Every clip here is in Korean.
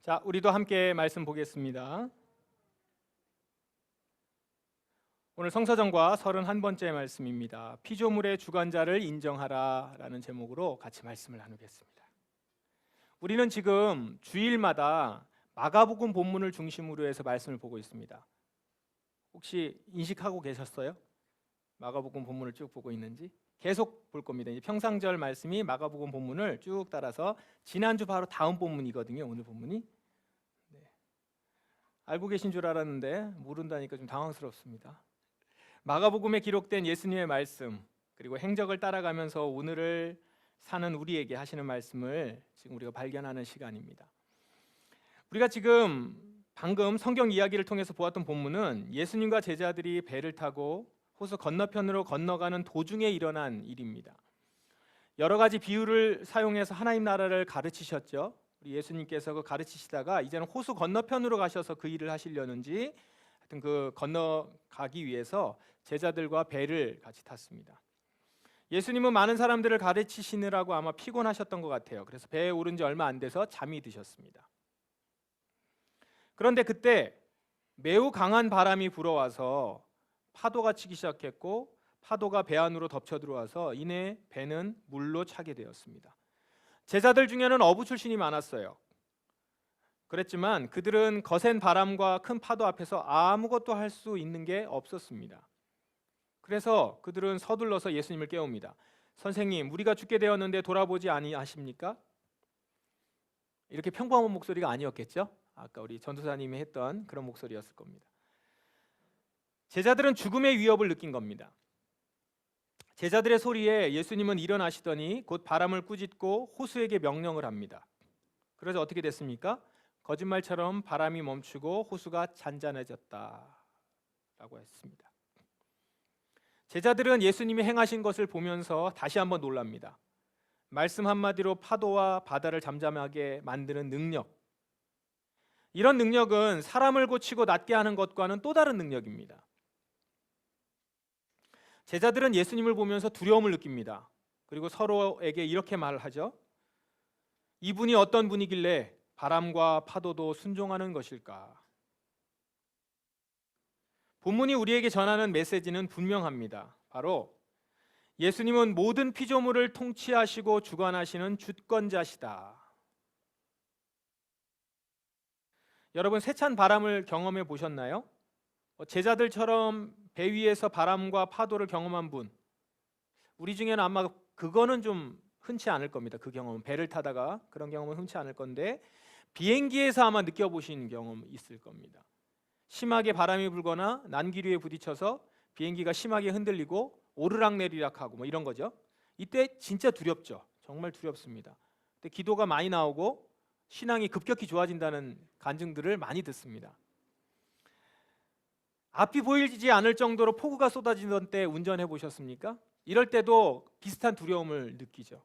자, 우리도 함께 말씀 보겠습니다. 오늘 성서정과 31번째 말씀입니다. 피조물의 주관자를 인정하라 라는 제목으로 같이 말씀을 나누겠습니다. 우리는 지금 주일마다 마가복음 본문을 중심으로 해서 말씀을 보고 있습니다. 혹시 인식하고 계셨어요? 마가복음 본문을 쭉 보고 있는지? 계속 볼 겁니다. 이제 평상절 말씀이 마가복음 본문을 쭉 따라서 지난주 바로 다음 본문이거든요. 오늘 본문이. 알고 계신 줄 알았는데 모른다니까 좀 당황스럽습니다. 마가복음에 기록된 예수님의 말씀, 그리고 행적을 따라가면서 오늘을 사는 우리에게 하시는 말씀을 지금 우리가 발견하는 시간입니다. 우리가 지금 방금 성경 이야기를 통해서 보았던 본문은 예수님과 제자들이 배를 타고 호수 건너편으로 건너가는 도중에 일어난 일입니다. 여러 가지 비유를 사용해서 하나님 나라를 가르치셨죠. 우리 예수님께서 그 가르치시다가 이제는 호수 건너편으로 가셔서 그 일을 하시려는지 하여튼 그 건너가기 위해서 제자들과 배를 같이 탔습니다. 예수님은 많은 사람들을 가르치시느라고 아마 피곤하셨던 것 같아요. 그래서 배에 오른 지 얼마 안 돼서 잠이 드셨습니다. 그런데 그때 매우 강한 바람이 불어와서 파도가 치기 시작했고 파도가 배 안으로 덮쳐 들어와서 이내 배는 물로 차게 되었습니다. 제자들 중에는 어부 출신이 많았어요. 그랬지만 그들은 거센 바람과 큰 파도 앞에서 아무것도 할 수 있는 게 없었습니다. 그래서 그들은 서둘러서 예수님을 깨웁니다. 선생님, 우리가 죽게 되었는데 돌아보지 아니하십니까? 이렇게 평범한 목소리가 아니었겠죠? 아까 우리 전도사님이 했던 그런 목소리였을 겁니다. 제자들은 죽음의 위협을 느낀 겁니다. 제자들의 소리에 예수님은 일어나시더니 곧 바람을 꾸짖고 호수에게 명령을 합니다. 그래서 어떻게 됐습니까? 거짓말처럼 바람이 멈추고 호수가 잔잔해졌다라고 했습니다. 제자들은 예수님이 행하신 것을 보면서 다시 한번 놀랍니다. 말씀 한마디로 파도와 바다를 잠잠하게 만드는 능력. 이런 능력은 사람을 고치고 낫게 하는 것과는 또 다른 능력입니다. 제자들은 예수님을 보면서 두려움을 느낍니다. 그리고 서로에게 이렇게 말을 하죠. 이분이 어떤 분이길래 바람과 파도도 순종하는 것일까? 본문이 우리에게 전하는 메시지는 분명합니다. 바로 예수님은 모든 피조물을 통치하시고 주관하시는 주권자시다. 여러분, 세찬 바람을 경험해 보셨나요? 제자들처럼 배 위에서 바람과 파도를 경험한 분, 우리 중에는 아마 그거는 좀 흔치 않을 겁니다. 그 경험은 배를 타다가 그런 경험은 흔치 않을 건데 비행기에서 아마 느껴보신 경험 있을 겁니다. 심하게 바람이 불거나 난기류에 부딪혀서 비행기가 심하게 흔들리고 오르락내리락하고 뭐 이런 거죠. 이때 진짜 두렵죠. 정말 두렵습니다. 근데 기도가 많이 나오고 신앙이 급격히 좋아진다는 간증들을 많이 듣습니다. 앞이 보이지 않을 정도로 폭우가 쏟아지던 때 운전해 보셨습니까? 이럴 때도 비슷한 두려움을 느끼죠.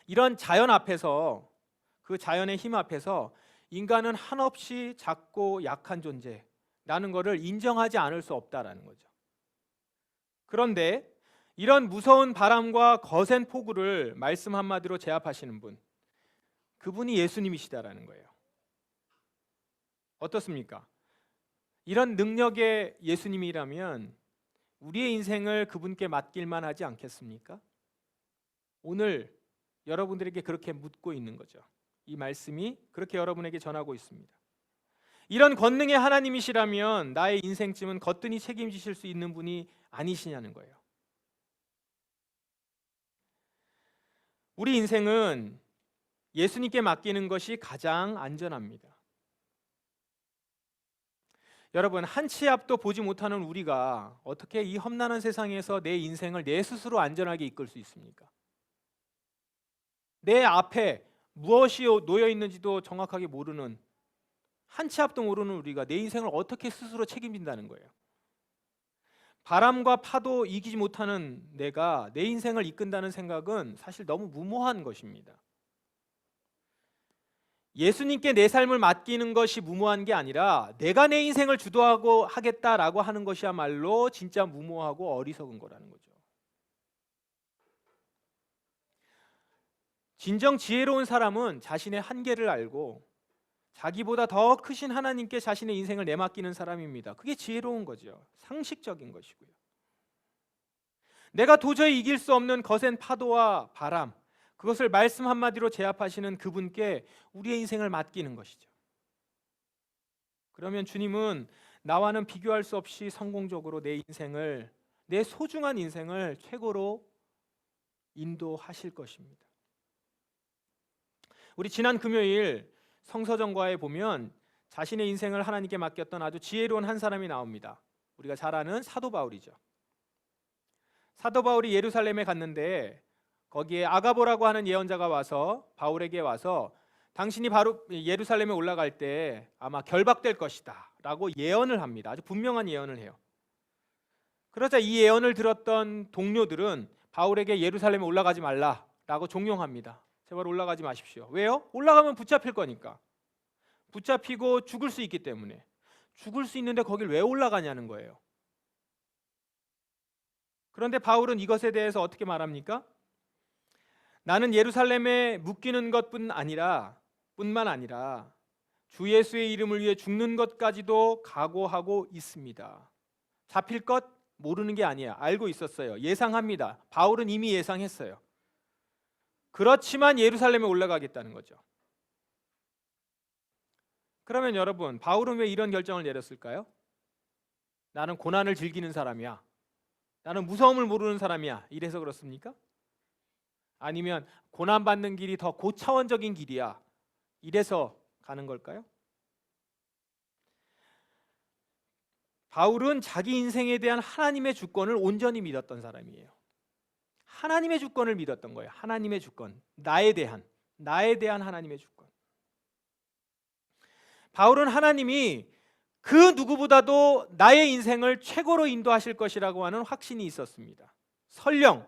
이런 자연 앞에서, 그 자연의 힘 앞에서 인간은 한없이 작고 약한 존재라는 것을 인정하지 않을 수 없다라는 거죠. 그런데 이런 무서운 바람과 거센 폭우를 말씀 한마디로 제압하시는 분, 그분이 예수님이시다라는 거예요. 어떻습니까? 이런 능력의 예수님이라면 우리의 인생을 그분께 맡길만 하지 않겠습니까? 오늘 여러분들에게 그렇게 묻고 있는 거죠. 이 말씀이 그렇게 여러분에게 전하고 있습니다. 이런 권능의 하나님이시라면 나의 인생쯤은 거뜬히 책임지실 수 있는 분이 아니시냐는 거예요. 우리 인생은 예수님께 맡기는 것이 가장 안전합니다. 여러분, 한 치 앞도 보지 못하는 우리가 어떻게 이 험난한 세상에서 내 인생을 내 스스로 안전하게 이끌 수 있습니까? 내 앞에 무엇이 놓여 있는지도 정확하게 모르는, 한 치 앞도 모르는 우리가 내 인생을 어떻게 스스로 책임진다는 거예요. 바람과 파도 이기지 못하는 내가 내 인생을 이끈다는 생각은 사실 너무 무모한 것입니다. 예수님께 내 삶을 맡기는 것이 무모한 게 아니라 내가 내 인생을 주도하고 하겠다라고 하는 것이야말로 진짜 무모하고 어리석은 거라는 거죠. 진정 지혜로운 사람은 자신의 한계를 알고 자기보다 더 크신 하나님께 자신의 인생을 내맡기는 사람입니다. 그게 지혜로운 거죠. 상식적인 것이고요. 내가 도저히 이길 수 없는 거센 파도와 바람, 그것을 말씀 한마디로 제압하시는 그분께 우리의 인생을 맡기는 것이죠. 그러면 주님은 나와는 비교할 수 없이 성공적으로 내 인생을, 내 소중한 인생을 최고로 인도하실 것입니다. 우리 지난 금요일 성서정과에 보면 자신의 인생을 하나님께 맡겼던 아주 지혜로운 한 사람이 나옵니다. 우리가 잘 아는 사도 바울이죠. 사도 바울이 예루살렘에 갔는데 거기에 아가보라고 하는 예언자가 와서 바울에게 와서 당신이 바로 예루살렘에 올라갈 때 아마 결박될 것이다 라고 예언을 합니다. 아주 분명한 예언을 해요. 그러자 이 예언을 들었던 동료들은 바울에게 예루살렘에 올라가지 말라라고 종용합니다. 제발 올라가지 마십시오. 왜요? 올라가면 붙잡힐 거니까. 붙잡히고 죽을 수 있기 때문에. 죽을 수 있는데 거길 왜 올라가냐는 거예요. 그런데 바울은 이것에 대해서 어떻게 말합니까? 나는 예루살렘에 묶이는 것뿐만 아니라 주 예수의 이름을 위해 죽는 것까지도 각오하고 있습니다. 잡힐 것 모르는 게 아니에요. 알고 있었어요. 예상합니다. 바울은 이미 예상했어요. 그렇지만 예루살렘에 올라가겠다는 거죠. 그러면 여러분, 바울은 왜 이런 결정을 내렸을까요? 나는 고난을 즐기는 사람이야. 나는 무서움을 모르는 사람이야. 이래서 그렇습니까? 아니면 고난받는 길이 더 고차원적인 길이야. 이래서 가는 걸까요? 바울은 자기 인생에 대한 하나님의 주권을 온전히 믿었던 사람이에요. 하나님의 주권을 믿었던 거예요. 하나님의 주권, 나에 대한 하나님의 주권. 바울은 하나님이 그 누구보다도 나의 인생을 최고로 인도하실 것이라고 하는 확신이 있었습니다. 설령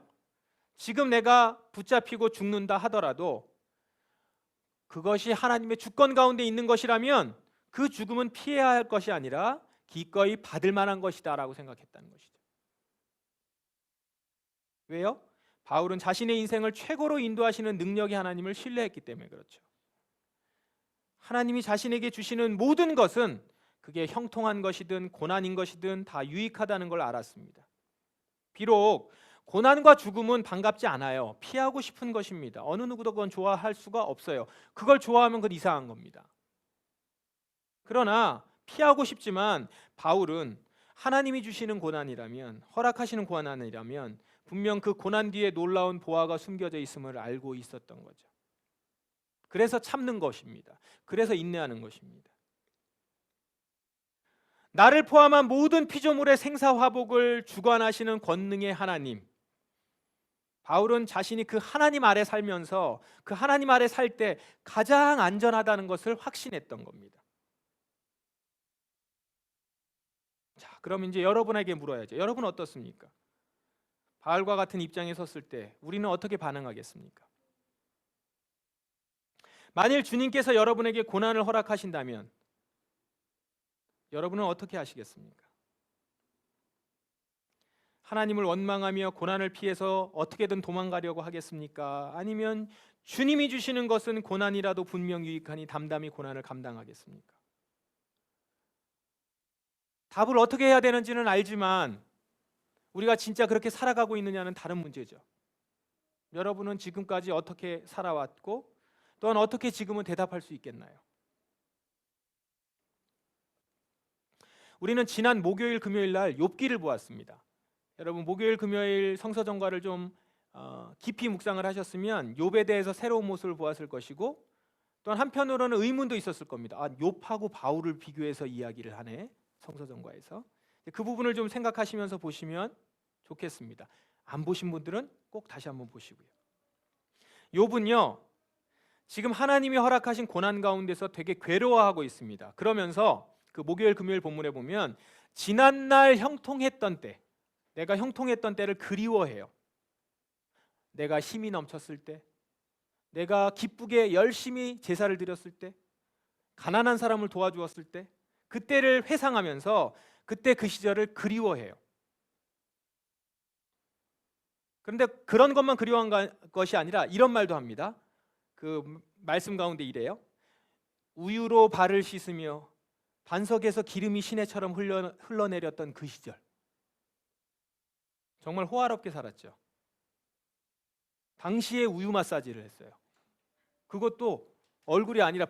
지금 내가 붙잡히고 죽는다 하더라도 그것이 하나님의 주권 가운데 있는 것이라면 그 죽음은 피해야 할 것이 아니라 기꺼이 받을 만한 것이다 라고 생각했다는 것이죠. 왜요? 바울은 자신의 인생을 최고로 인도하시는 능력의 하나님을 신뢰했기 때문에 그렇죠. 하나님이 자신에게 주시는 모든 것은 그게 형통한 것이든 고난인 것이든 다 유익하다는 걸 알았습니다. 비록 고난과 죽음은 반갑지 않아요. 피하고 싶은 것입니다. 어느 누구도 그건 좋아할 수가 없어요. 그걸 좋아하면 그건 이상한 겁니다. 그러나 피하고 싶지만 바울은 하나님이 주시는 고난이라면, 허락하시는 고난이라면 분명 그 고난 뒤에 놀라운 보화가 숨겨져 있음을 알고 있었던 거죠. 그래서 참는 것입니다. 그래서 인내하는 것입니다. 나를 포함한 모든 피조물의 생사화복을 주관하시는 권능의 하나님, 바울은 자신이 그 하나님 아래 살면서 그 하나님 아래 살 때 가장 안전하다는 것을 확신했던 겁니다. 자, 그럼 이제 여러분에게 물어야죠. 여러분 어떻습니까? 바울과 같은 입장에 섰을 때 우리는 어떻게 반응하겠습니까? 만일 주님께서 여러분에게 고난을 허락하신다면 여러분은 어떻게 하시겠습니까? 하나님을 원망하며 고난을 피해서 어떻게든 도망가려고 하겠습니까? 아니면 주님이 주시는 것은 고난이라도 분명 유익하니 담담히 고난을 감당하겠습니까? 답을 어떻게 해야 되는지는 알지만 우리가 진짜 그렇게 살아가고 있느냐는 다른 문제죠. 여러분은 지금까지 어떻게 살아왔고 또한 어떻게 지금은 대답할 수 있겠나요? 우리는 지난 목요일, 금요일 날 욥기를 보았습니다. 여러분 목요일, 금요일 성서정과를 좀 깊이 묵상을 하셨으면 욥에 대해서 새로운 모습을 보았을 것이고 또한 한편으로는 의문도 있었을 겁니다. 욥하고 바울을 비교해서 이야기를 하네, 성서정과에서. 그 부분을 좀 생각하시면서 보시면 좋겠습니다. 안 보신 분들은 꼭 다시 한번 보시고요. 욥은요, 지금 하나님이 허락하신 고난 가운데서 되게 괴로워하고 있습니다. 그러면서 그 목요일, 금요일 본문에 보면 지난날 형통했던 때, 내가 형통했던 때를 그리워해요. 내가 힘이 넘쳤을 때, 내가 기쁘게 열심히 제사를 드렸을 때, 가난한 사람을 도와주었을 때, 그때를 회상하면서 그때 그 시절을 그리워해요. 그런데 그런 것만 그리워한 것이 아니라 이런 말도 합니다. 그 말씀 가운데 이래요. 우유로 발을 씻으며 반석에서 기름이 시내처럼 흘러내렸던 그 시절. 정말 호화롭게 살았죠. 당시에 우유 마사지를 했어요. 그것도 얼굴이 아니라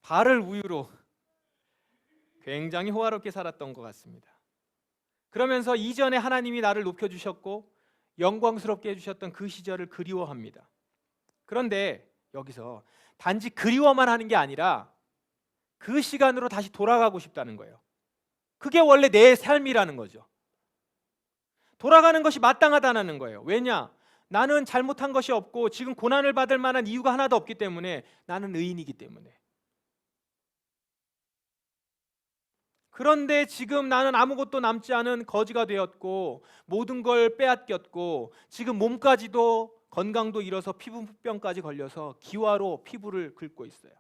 발을 우유로. 굉장히 호화롭게 살았던 것 같습니다. 그러면서 이전에 하나님이 나를 높여주셨고 영광스럽게 해주셨던 그 시절을 그리워합니다. 그런데 여기서 단지 그리워만 하는 게 아니라 그 시간으로 다시 돌아가고 싶다는 거예요. 그게 원래 내 삶이라는 거죠. 돌아가는 것이 마땅하다는 거예요. 왜냐? 나는 잘못한 것이 없고 지금 고난을 받을 만한 이유가 하나도 없기 때문에, 나는 의인이기 때문에. 그런데 지금 나는 아무것도 남지 않은 거지가 되었고 모든 걸 빼앗겼고 지금 몸까지도 건강도 잃어서 피부병까지 걸려서 기화로 피부를 긁고 있어요.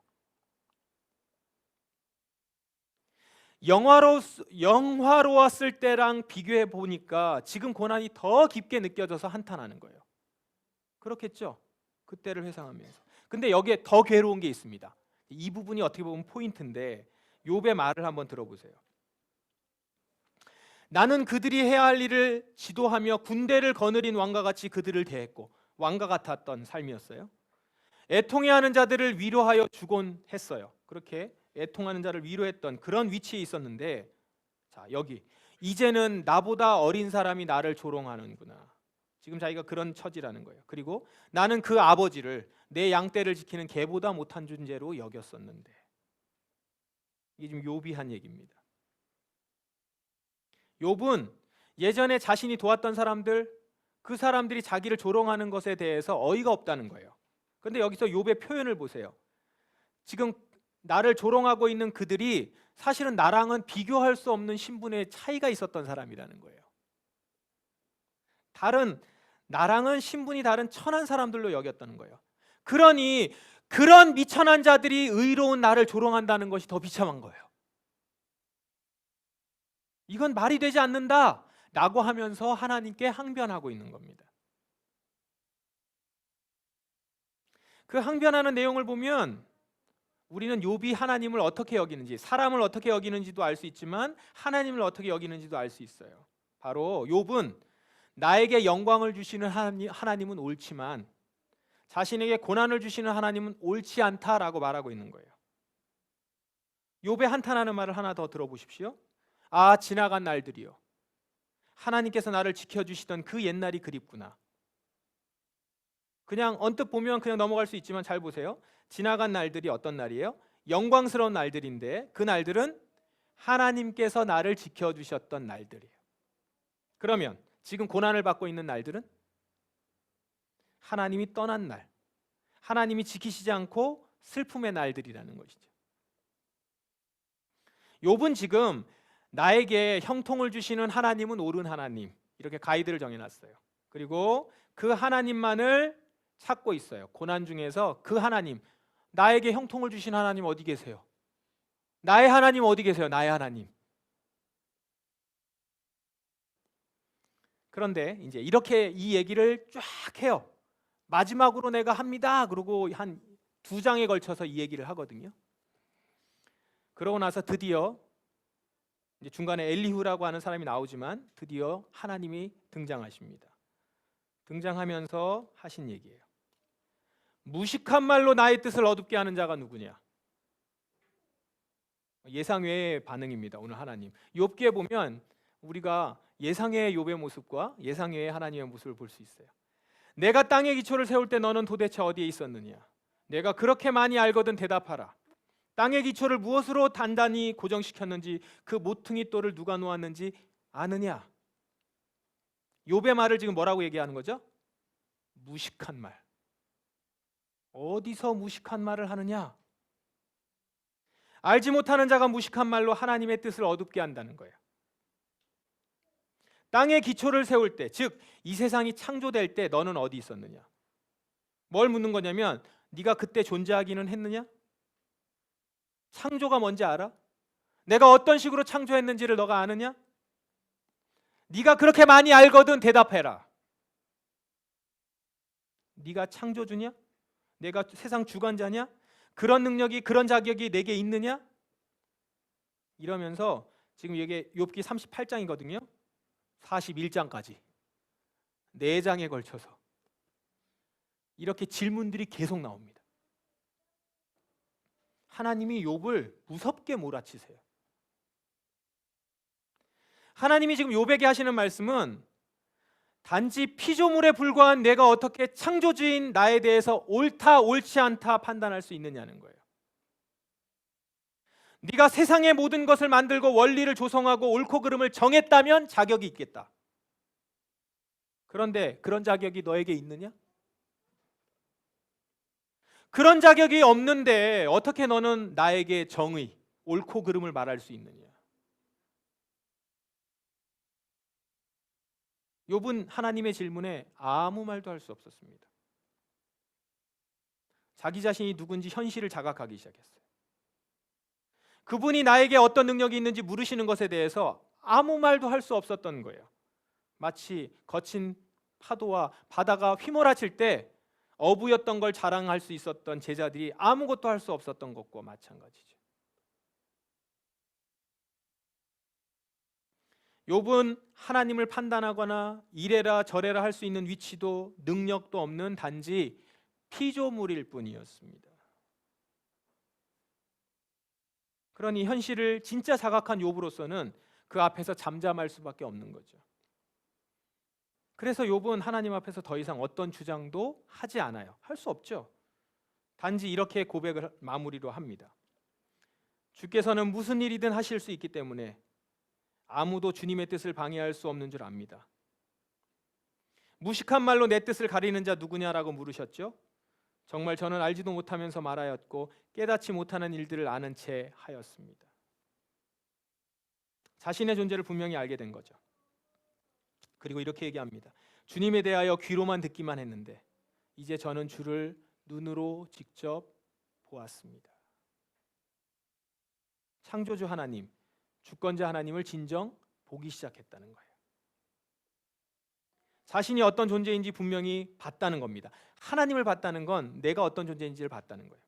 영화로웠을 때랑 비교해 보니까 지금 고난이 더 깊게 느껴져서 한탄하는 거예요. 그렇겠죠? 그때를 회상하면서. 근데 여기에 더 괴로운 게 있습니다. 이 부분이 어떻게 보면 포인트인데 욥의 말을 한번 들어보세요. 나는 그들이 해야 할 일을 지도하며 군대를 거느린 왕과 같이 그들을 대했고, 왕과 같았던 삶이었어요. 애통해하는 자들을 위로하여 주곤 했어요. 그렇게 애통하는 자를 위로했던 그런 위치에 있었는데, 자, 여기 이제는 나보다 어린 사람이 나를 조롱하는구나. 지금 자기가 그런 처지라는 거예요. 그리고 나는 그 아버지를 내 양떼를 지키는 개보다 못한 존재로 여겼었는데. 이게 지금 욥이 한 얘기입니다. 욥은 예전에 자신이 도왔던 사람들, 그 사람들이 자기를 조롱하는 것에 대해서 어이가 없다는 거예요. 그런데 여기서 욥의 표현을 보세요. 지금 나를 조롱하고 있는 그들이 사실은 나랑은 비교할 수 없는 신분의 차이가 있었던 사람이라는 거예요. 나랑은 신분이 다른 천한 사람들로 여겼다는 거예요. 그러니 그런 미천한 자들이 의로운 나를 조롱한다는 것이 더 비참한 거예요. 이건 말이 되지 않는다 라고 하면서 하나님께 항변하고 있는 겁니다. 그 항변하는 내용을 보면 우리는 욥이 하나님을 어떻게 여기는지, 사람을 어떻게 여기는지도 알 수 있지만 하나님을 어떻게 여기는지도 알 수 있어요. 바로 욥은 나에게 영광을 주시는 하나님은 옳지만 자신에게 고난을 주시는 하나님은 옳지 않다라고 말하고 있는 거예요. 욥의 한탄하는 말을 하나 더 들어보십시오. 아, 지나간 날들이요, 하나님께서 나를 지켜주시던 그 옛날이 그립구나. 그냥 언뜻 보면 그냥 넘어갈 수 있지만 잘 보세요. 지나간 날들이 어떤 날이에요? 영광스러운 날들인데 그 날들은 하나님께서 나를 지켜주셨던 날들이에요. 그러면 지금 고난을 받고 있는 날들은 하나님이 떠난 날, 하나님이 지키시지 않고 슬픔의 날들이라는 것이죠. 욥은 지금 나에게 형통을 주시는 하나님은 옳은 하나님, 이렇게 가이드를 정해놨어요. 그리고 그 하나님만을 찾고 있어요. 고난 중에서 그 하나님, 나에게 형통을 주신 하나님 어디 계세요? 나의 하나님 어디 계세요? 나의 하나님. 그런데 이제 이렇게 이 얘기를 쫙 해요. 마지막으로 내가 합니다. 그러고 한 2장에 걸쳐서 이 얘기를 하거든요. 그러고 나서 드디어 이제 중간에 엘리후라고 하는 사람이 나오지만 드디어 하나님이 등장하십니다. 등장하면서 하신 얘기예요. 무식한 말로 나의 뜻을 어둡게 하는 자가 누구냐? 예상 외의 반응입니다. 오늘 하나님. 욥기에 보면 우리가 예상외의 욥의 모습과 예상 외의 하나님의 모습을 볼 수 있어요. 내가 땅의 기초를 세울 때 너는 도대체 어디에 있었느냐? 내가 그렇게 많이 알거든 대답하라. 땅의 기초를 무엇으로 단단히 고정시켰는지, 그 모퉁이 돌을 누가 놓았는지 아느냐? 욥의 말을 지금 뭐라고 얘기하는 거죠? 무식한 말. 어디서 무식한 말을 하느냐? 알지 못하는 자가 무식한 말로 하나님의 뜻을 어둡게 한다는 거예요. 땅의 기초를 세울 때, 즉 이 세상이 창조될 때 너는 어디 있었느냐? 뭘 묻는 거냐면 네가 그때 존재하기는 했느냐? 창조가 뭔지 알아? 내가 어떤 식으로 창조했는지를 너가 아느냐? 네가 그렇게 많이 알거든 대답해라. 네가 창조주냐? 내가 세상 주관자냐? 그런 능력이, 그런 자격이 내게 있느냐? 이러면서 지금 이게 욥기 38장이거든요. 41장까지 4장에 걸쳐서 이렇게 질문들이 계속 나옵니다. 하나님이 욥을 무섭게 몰아치세요. 하나님이 지금 욥에게 하시는 말씀은 단지 피조물에 불과한 내가 어떻게 창조주인 나에 대해서 옳다 옳지 않다 판단할 수 있느냐는 거예요. 네가 세상의 모든 것을 만들고 원리를 조성하고 옳고 그름을 정했다면 자격이 있겠다. 그런데 그런 자격이 너에게 있느냐? 그런 자격이 없는데 어떻게 너는 나에게 정의, 옳고 그름을 말할 수 있느냐? 욥은 하나님의 질문에 아무 말도 할 수 없었습니다. 자기 자신이 누군지 현실을 자각하기 시작했어요. 그분이 나에게 어떤 능력이 있는지 물으시는 것에 대해서 아무 말도 할 수 없었던 거예요. 마치 거친 파도와 바다가 휘몰아칠 때 어부였던 걸 자랑할 수 있었던 제자들이 아무것도 할 수 없었던 것과 마찬가지죠. 욥은 하나님을 판단하거나 이래라 저래라 할 수 있는 위치도 능력도 없는 단지 피조물일 뿐이었습니다. 그러니 현실을 진짜 자각한 욥으로서는 그 앞에서 잠잠할 수밖에 없는 거죠. 그래서 욥은 하나님 앞에서 더 이상 어떤 주장도 하지 않아요. 할 수 없죠. 단지 이렇게 고백을 마무리로 합니다. 주께서는 무슨 일이든 하실 수 있기 때문에 아무도 주님의 뜻을 방해할 수 없는 줄 압니다. 무식한 말로 내 뜻을 가리는 자 누구냐라고 물으셨죠. 정말 저는 알지도 못하면서 말하였고 깨닫지 못하는 일들을 아는 채 하였습니다. 자신의 존재를 분명히 알게 된 거죠. 그리고 이렇게 얘기합니다. 주님에 대하여 귀로만 듣기만 했는데 이제 저는 주를 눈으로 직접 보았습니다. 창조주 하나님, 주권자 하나님을 진정 보기 시작했다는 거예요. 자신이 어떤 존재인지 분명히 봤다는 겁니다. 하나님을 봤다는 건 내가 어떤 존재인지를 봤다는 거예요.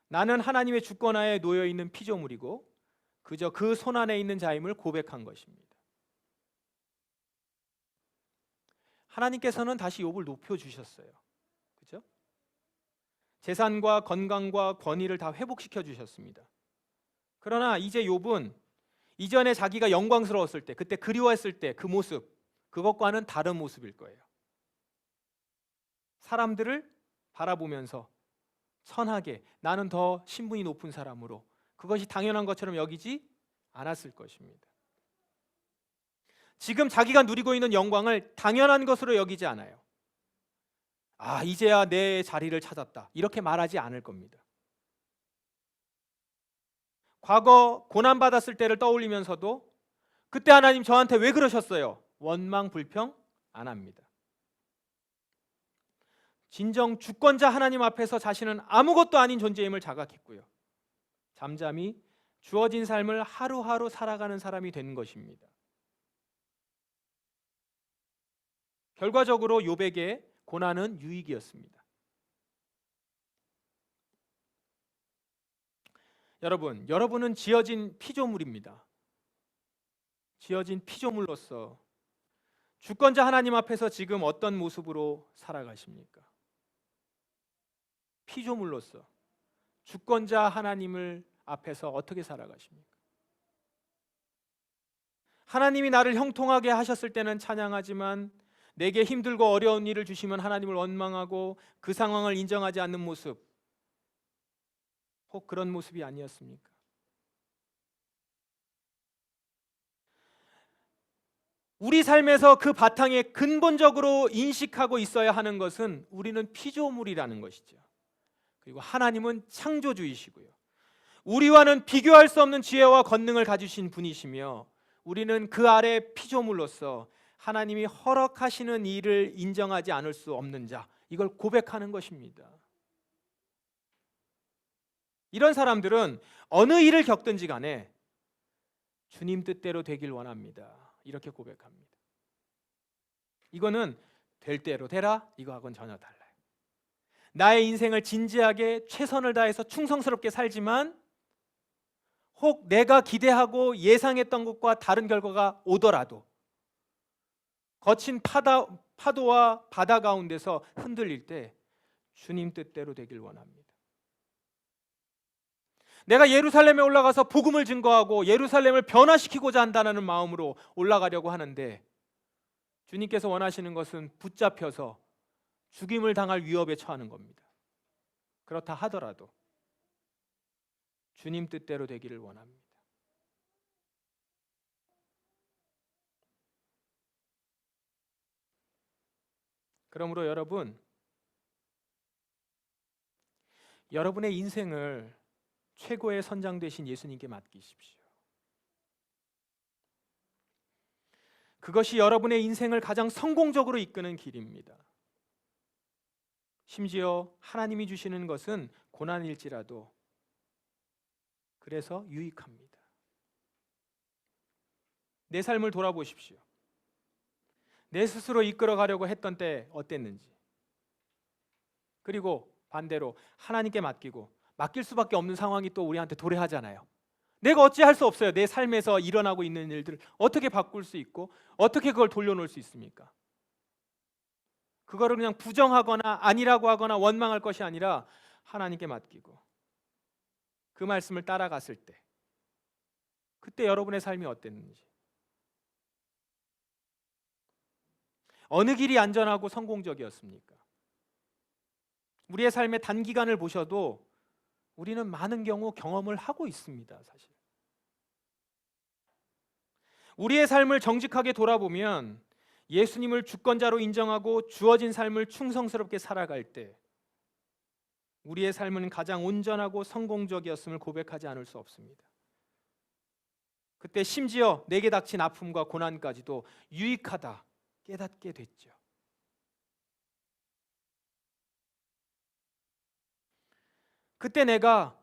나는 하나님의 주권하에 놓여 있는 피조물이고 그저 그 손 안에 있는 자임을 고백한 것입니다. 하나님께서는 다시 욥을 높여주셨어요. 그렇죠? 재산과 건강과 권위를 다 회복시켜 주셨습니다. 그러나 이제 욥은 이전에 자기가 영광스러웠을 때, 그때 그리워했을 때 그 모습, 그것과는 다른 모습일 거예요. 사람들을 바라보면서 선하게 나는 더 신분이 높은 사람으로 그것이 당연한 것처럼 여기지 않았을 것입니다. 지금 자기가 누리고 있는 영광을 당연한 것으로 여기지 않아요. 아, 이제야 내 자리를 찾았다. 이렇게 말하지 않을 겁니다. 과거 고난받았을 때를 떠올리면서도 그때 하나님 저한테 왜 그러셨어요? 원망 불평 안 합니다. 진정 주권자 하나님 앞에서 자신은 아무것도 아닌 존재임을 자각했고요. 잠잠히 주어진 삶을 하루하루 살아가는 사람이 된 것입니다. 결과적으로 욥에게 고난은 유익이었습니다. 여러분은 지어진 피조물입니다. 지어진 피조물로서 주권자 하나님 앞에서 지금 어떤 모습으로 살아가십니까? 피조물로서 주권자 하나님을 앞에서 어떻게 살아가십니까? 하나님이 나를 형통하게 하셨을 때는 찬양하지만 내게 힘들고 어려운 일을 주시면 하나님을 원망하고 그 상황을 인정하지 않는 모습, 혹 그런 모습이 아니었습니까? 우리 삶에서 그 바탕에 근본적으로 인식하고 있어야 하는 것은 우리는 피조물이라는 것이죠. 그리고 하나님은 창조주이시고요. 우리와는 비교할 수 없는 지혜와 권능을 가지신 분이시며 우리는 그 아래 피조물로서 하나님이 허락하시는 일을 인정하지 않을 수 없는 자, 이걸 고백하는 것입니다. 이런 사람들은 어느 일을 겪든지 간에 주님 뜻대로 되길 원합니다. 이렇게 고백합니다. 이거는 될 대로 되라, 이거하고는 전혀 달라요. 나의 인생을 진지하게 최선을 다해서 충성스럽게 살지만 혹 내가 기대하고 예상했던 것과 다른 결과가 오더라도 거친 파도와 바다 가운데서 흔들릴 때 주님 뜻대로 되길 원합니다. 내가 예루살렘에 올라가서 복음을 증거하고 예루살렘을 변화시키고자 한다는 마음으로 올라가려고 하는데 주님께서 원하시는 것은 붙잡혀서 죽임을 당할 위협에 처하는 겁니다. 그렇다 하더라도 주님 뜻대로 되기를 원합니다. 그러므로 여러분의 인생을 최고의 선장 되신 예수님께 맡기십시오. 그것이 여러분의 인생을 가장 성공적으로 이끄는 길입니다. 심지어 하나님이 주시는 것은 고난일지라도 그래서 유익합니다. 내 삶을 돌아보십시오. 내 스스로 이끌어 가려고 했던 때 어땠는지, 그리고 반대로 하나님께 맡길 수밖에 없는 상황이 또 우리한테 도래하잖아요. 내가 어찌할 수 없어요. 내 삶에서 일어나고 있는 일들을 어떻게 바꿀 수 있고 어떻게 그걸 돌려놓을 수 있습니까? 그거를 그냥 부정하거나 아니라고 하거나 원망할 것이 아니라 하나님께 맡기고 그 말씀을 따라갔을 때 그때 여러분의 삶이 어땠는지, 어느 길이 안전하고 성공적이었습니까? 우리의 삶의 단기간을 보셔도 우리는 많은 경우 경험을 하고 있습니다. 사실 우리의 삶을 정직하게 돌아보면 예수님을 주권자로 인정하고 주어진 삶을 충성스럽게 살아갈 때 우리의 삶은 가장 온전하고 성공적이었음을 고백하지 않을 수 없습니다. 그때 심지어 내게 닥친 아픔과 고난까지도 유익하다 깨닫게 됐죠. 그때 내가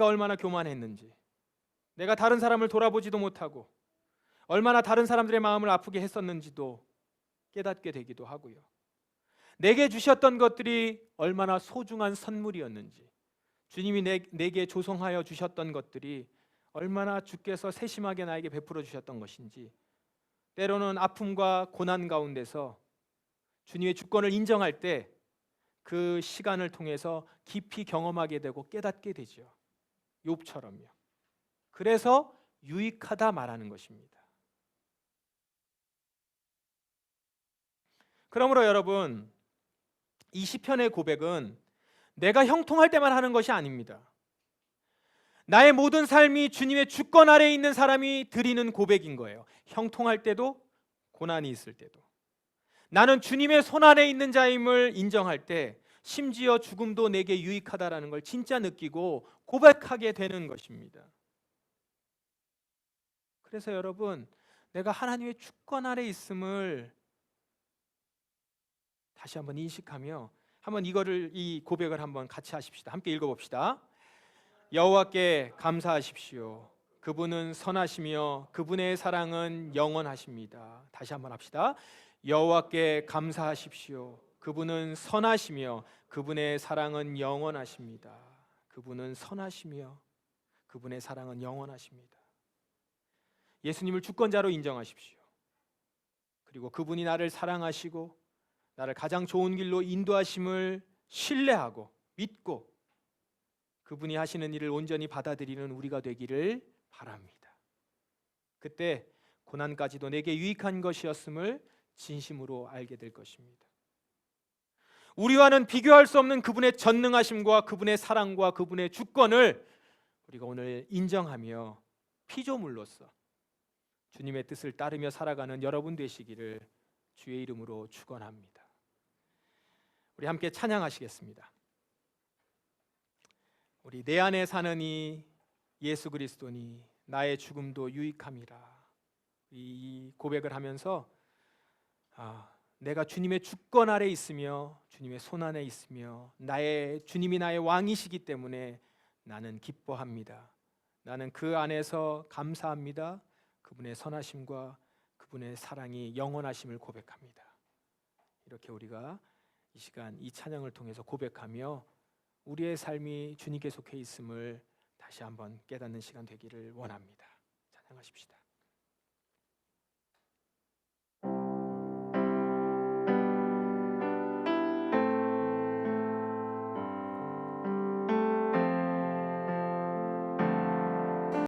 얼마나 교만했는지, 내가 다른 사람을 돌아보지도 못하고 얼마나 다른 사람들의 마음을 아프게 했었는지도 깨닫게 되기도 하고요. 내게 주셨던 것들이 얼마나 소중한 선물이었는지, 주님이 내게 조성하여 주셨던 것들이 얼마나 주께서 세심하게 나에게 베풀어 주셨던 것인지, 때로는 아픔과 고난 가운데서 주님의 주권을 인정할 때 그 시간을 통해서 깊이 경험하게 되고 깨닫게 되죠. 욥처럼요. 그래서 유익하다 말하는 것입니다. 그러므로 여러분, 이 시편의 고백은 내가 형통할 때만 하는 것이 아닙니다. 나의 모든 삶이 주님의 주권 아래에 있는 사람이 드리는 고백인 거예요. 형통할 때도 고난이 있을 때도 나는 주님의 손 안에 있는 자임을 인정할 때 심지어 죽음도 내게 유익하다라는 걸 진짜 느끼고 고백하게 되는 것입니다. 그래서 여러분, 내가 하나님의 주권 아래 있음을 다시 한번 인식하며 한번 이 고백을 한번 같이 하십시다. 함께 읽어봅시다. 여호와께 감사하십시오. 그분은 선하시며 그분의 사랑은 영원하십니다. 다시 한번 합시다. 여호와께 감사하십시오. 그분은 선하시며 그분의 사랑은 영원하십니다. 그분은 선하시며 그분의 사랑은 영원하십니다. 예수님을 주권자로 인정하십시오. 그리고 그분이 나를 사랑하시고 나를 가장 좋은 길로 인도하심을 신뢰하고 믿고 그분이 하시는 일을 온전히 받아들이는 우리가 되기를 바랍니다. 그때 고난까지도 내게 유익한 것이었음을 진심으로 알게 될 것입니다. 우리와는 비교할 수 없는 그분의 전능하심과 그분의 사랑과 그분의 주권을 우리가 오늘 인정하며 피조물로서 주님의 뜻을 따르며 살아가는 여러분 되시기를 주의 이름으로 축원합니다. 우리 함께 찬양하시겠습니다. 우리 내 안에 사는 이 예수 그리스도니 나의 죽음도 유익함이라, 이 고백을 하면서 내가 주님의 주권 아래 있으며 주님의 손 안에 있으며 주님이 나의 왕이시기 때문에 나는 기뻐합니다. 나는 그 안에서 감사합니다. 그분의 선하심과 그분의 사랑이 영원하심을 고백합니다. 이렇게 우리가 이 시간 이 찬양을 통해서 고백하며 우리의 삶이 주님께 속해 있음을 다시 한번 깨닫는 시간 되기를 원합니다. 찬양하십시다.